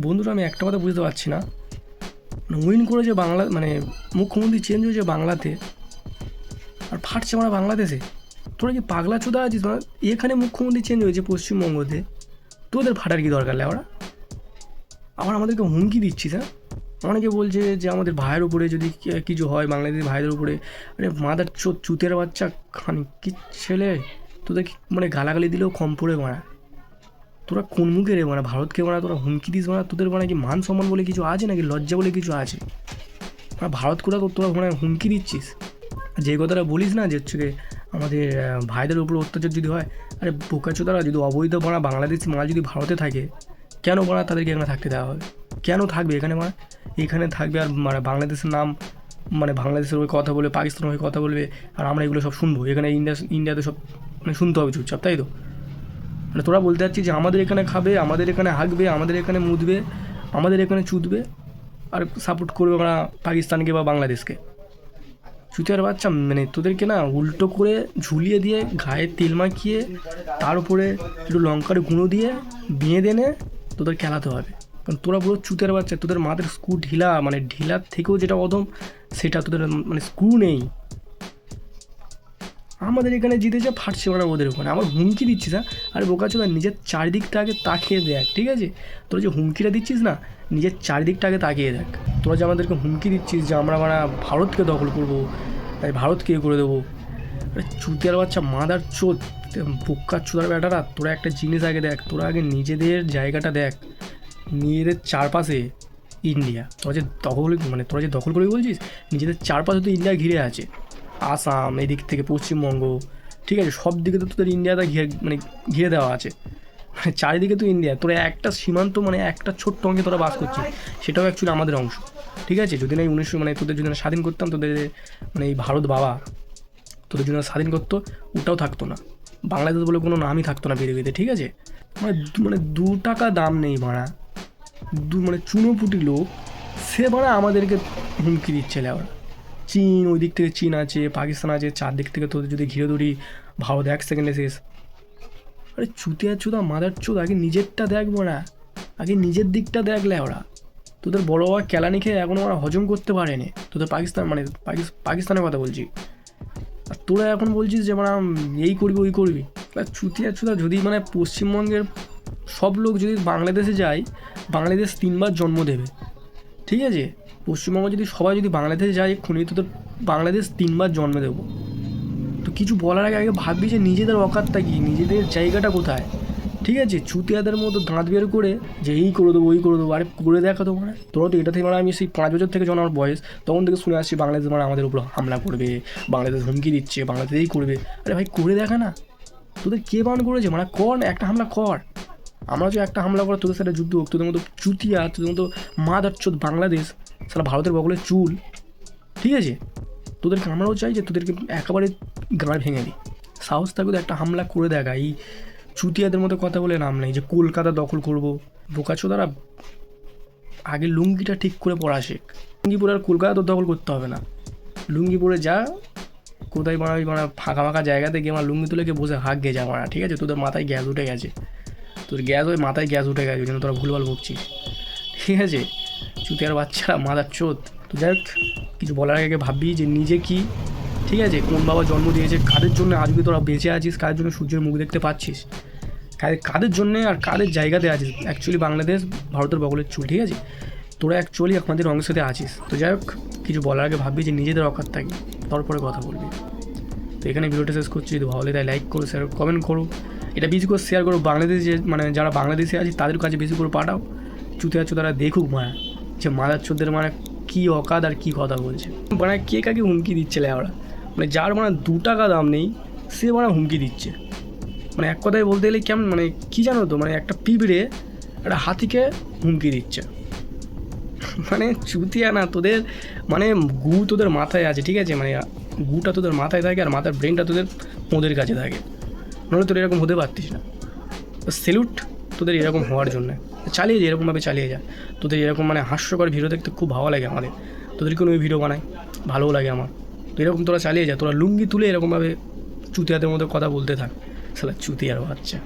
বন্ধুরা আমি একটা কথা বুঝতে পারছি না, উইন করেছে বাংলা, মানে মুখ্যমন্ত্রী চেঞ্জ হয়েছে বাংলাতে, আর ফাটছে আমরা বাংলাদেশে। তোরা কি পাগলা চোদা আছিস? মানে এখানে মুখ্যমন্ত্রী চেঞ্জ হয়েছে পশ্চিমবঙ্গতে, তোদের ফাটার কি দরকার লে? ওরা আবার আমাদেরকে হুমকি দিচ্ছিস। হ্যাঁ, অনেকে বলছে যে আমাদের ভাইয়ের উপরে যদি কিছু হয়, বাংলাদেশের ভাইদের উপরে, আরে মাদার চুতের বাচ্চা খানি কি ছেলে, তোদের মানে গালাগালি দিলেও কম পড়ে মারা। তোরা কোন মুখে রে মানে ভারতকে মানে তোরা হুমকি দিস? মানে তোদের মানে কি মান সম্মান বলে কিছু আছে নাকি? লজ্জা বলে কিছু আছে? মানে ভারত কোথা তোরা মানে হুমকি দিচ্ছিস? যে কথাটা বলিস না যে হচ্ছে আমাদের ভাইদের উপর অত্যাচার যদি হয়, আরে বোকাচোদারা, যদি অবৈধ মারা বাংলাদেশি মাল যদি ভারতে থাকে, কেন মারা তাদেরকে এখানে থাকতে দেওয়া হবে? কেন থাকবে এখানে মারা? এখানে থাকবে আর মানে বাংলাদেশের নাম, মানে বাংলাদেশের হয়ে কথা বলবে, পাকিস্তানের হয়ে কথা বলবে, আর আমরা এগুলো সব শুনবো। এখানে ইন্ডিয়াতে সব মানে শুনতে হবে চুপচাপ, তাই তো? মানে তোরা বলতে চাচ্ছিস যে আমাদের এখানে খাবে, আমাদের এখানে হাঁকবে, আমাদের এখানে মুদবে, আমাদের এখানে চুদবে, আর সাপোর্ট করবে ওরা পাকিস্তানকে বা বাংলাদেশকে। চুতিয়ার বাচ্চা, মানে তোদেরকে না উল্টো করে ঝুলিয়ে দিয়ে গায়ে তেল মাখিয়ে তার উপরে একটু লঙ্কার গুঁড়ো দিয়ে বিয়ে দেনে তোদের খেলাতে হবে। কারণ তোরা পুরো চুতের বাচ্চা, তোদের মাথার স্ক্রু ঢিলা, মানে ঢিলার থেকেও যেটা অধম সেটা তোদের মানে স্ক্রু নেই। আমাদের এখানে জিতেছে, ফাটছে ওরা ওদের ওখানে, আমার হুমকি দিচ্ছিস। হ্যাঁ, আরে বোকাচোদা, নিজের চারিদিকটা আগে তাকিয়ে দেখ, ঠিক আছে? তোরা যে হুমকিটা দিচ্ছিস না, নিজের চারিদিকটা আগে তাকিয়ে দেখ। তোরা যে আমাদেরকে হুমকি দিচ্ছিস যে আমরা মানে ভারতকে দখল করবো, তাই ভারতকে করে দেবো, আরে চুতিয়ার বাচ্চা মাদার চোদ, বোকা চোদার ব্যাটারা, তোরা একটা জিনিস আগে দেখ, তোরা আগে নিজেদের জায়গাটা দেখ, নিজেদের চারপাশে ইন্ডিয়া। তোরা যে দখল, মানে তোরা যে দখল করে বলছিস, নিজেদের চারপাশে তো ইন্ডিয়া ঘিরে আছে, আসাম এদিক থেকে পশ্চিমবঙ্গ, ঠিক আছে, সব দিকে তো তোদের ইন্ডিয়াটা ঘিরে দেওয়া আছে, মানে চারিদিকে তো ইন্ডিয়া। তোরা একটা সীমান্ত, মানে একটা ছোট্ট অঙ্কে তোরা বাস করছিস, সেটাও অ্যাকচুয়ালি আমাদের অংশ, ঠিক আছে? যদি না এই 1900 মানে তোদের যদি না স্বাধীন করতাম, তোদের মানে এই ভারত বাবা তোদের যদি না স্বাধীন করতো, ওটাও থাকতো না, বাংলাদেশ বলে কোনো নামই থাকতো না পৃথিবীতে, ঠিক আছে? মানে 2 টাকা দাম নেই ভাড়া, মানে চুনোপুটি লোক, সে ভাড়া আমাদেরকে হুমকি দিচ্ছে ওরা। চীন, ওই দিক থেকে চীন আছে, পাকিস্তান আছে, চারদিক থেকে তোদের যদি ঘিরে ধরি, ভারত 1 সেকেন্ডে শেষ। আরে চুতিয়া চুদা মাদার চোদ, আগে নিজেরটা দেখ ওরা, আগে নিজের দিকটা দেখলে ওরা। তোদের বড় বাবা কেলানি খেয়ে এখনও ওরা হজম করতে পারেনি তোদের পাকিস্তান, মানে পাকিস্তানের কথা বলছি, আর তোরা এখন বলছিস যে মানে এই করবি ওই করবি। চুতিয়া চুদা, যদি মানে পশ্চিমবঙ্গের সব লোক যদি বাংলাদেশে যায়, বাংলাদেশ 3বার জন্ম দেবে, ঠিক আছে? পশ্চিমবঙ্গ যদি সবাই যদি বাংলাদেশে যায় এক্ষুনি, তোদের বাংলাদেশ 3বার জন্মে দেবো। তো কিছু বলার আগে আগে ভাববি যে নিজেদের অকাতটা কি, নিজেদের জায়গাটা কোথায়, ঠিক আছে? চুতিয়াদের মতো দাঁত বের করে যে এই করে দেবো ওই করে দেবো, আরে করে দেখা তো মানে তোরা তো এটা থেকে মানে আমি সেই 5 বছর থেকে যখন আমার বয়স, তখন থেকে শুনে আসছি বাংলাদেশ মানে আমাদের উপর হামলা করবে, বাংলাদেশ হুমকি দিচ্ছে, বাংলাদেশ এই করবে। আরে ভাই করে দেখা না, তোদের কে বান করেছে? মানে কর না, একটা হামলা কর। আমরা যে একটা হামলা করা, তোদের সাথে যুদ্ধ হোক, তোদের মতো চুতিয়া, তোদের মতো মাদারচোদ বাংলাদেশ, সারা ভারতের বগলের চুল, ঠিক আছে? তোদেরকে আমরাও চাই যে তোদেরকে একেবারে গাঁড় ভেঙে দিই। সাহস থাকবে একটা হামলা করে দেখা। এই চুতিয়াদের মতো কথা বলে নাম নেই যে কলকাতা দখল করবো। বোকাচোদারা, আগে লুঙ্গিটা ঠিক করে পরা শেখ। লুঙ্গি পরে আর কলকাতা তো দখল করতে হবে না, লুঙ্গি পরে যা কোথায় মারা ফাঁকা ফাঁকা জায়গাতে গিয়ে আমার লুঙ্গি তুলে গিয়ে বসে হাঁক গে যা মারা, ঠিক আছে? তোদের মাথায় গ্যাস উঠে গেছে, তোর গ্যাস ওই মাথায় গ্যাস উঠে গেছে, ওই জন্য তোরা ভুলভাল ভুগছিস, ঠিক আছে? চুতিয়ার বাচ্চারা মাদার চোদ। তো যাই হোক, কিছু বলার আগে ভাববি যে নিজে কি, ঠিক আছে? কোন বাবা জন্ম দিয়েছে, কাদের জন্য আজকে তোরা বেঁচে আছিস, কাদের জন্য সূর্যের মুখ দেখতে পাচ্ছিস, কাদের জন্যে আর কাদের জায়গাতে আছিস। অ্যাকচুয়ালি বাংলাদেশ ভারতের বগলের চুল, ঠিক আছে? তোরা অ্যাকচুয়ালি আমাদের অংশতে আছিস। তো যাই হোক, কিছু বলার আগে ভাববি যে নিজেদের অকাত থাকি, তারপরে কথা বলবি। তো এখানে ভিডিওটা শেষ করছি, যদি ভালো লাগে তাই লাইক করো, শেয়ার কমেন্ট করো, এটা বেশি করে শেয়ার করো। বাংলাদেশে যে মানে যারা বাংলাদেশে আছে তাদের কাছে বেশি করে পাঠাও, চুতিয়া চুতারা দেখুক মায়া যে মাদার চোদ্দের মানে কী অকাদ আর কী কথা বলছে। মানে কে কাকে হুমকি দিচ্ছে ওরা, মানে যার মানে 2 টাকা দাম নেই সে মানে হুমকি দিচ্ছে। মানে এক কথায় বলতে গেলে কেমন, মানে কী জানো তো, মানে একটা পিঁপড়ে একটা হাতিকে হুমকি দিচ্ছে। মানে চুতিয়া না, তোদের মানে গু তোদের মাথায় আছে, ঠিক আছে? মানে গুটা তোদের মাথায় থাকে আর মাথার ব্রেনটা তোদের ওদের কাছে থাকে, নাহলে তোর এরকম হতে পারতিস না। সেলুট তোদের এরকম হওয়ার জন্য, চালিয়ে যা, এরকমভাবে চালিয়ে যা। তোদের এরকম মানে হাস্যকর ভিডিও দেখতে খুব ভালো লাগে আমাদের, তোদের কোনো ভিডিও বানাই ভালোও লাগে আমার। তো এরকম তোরা চালিয়ে যা, তোরা লুঙ্গি তুলে এরকমভাবে চুতিয়াদের মতো কথা বলতে থাক, শালা চুতিয়ার বাচ্চা।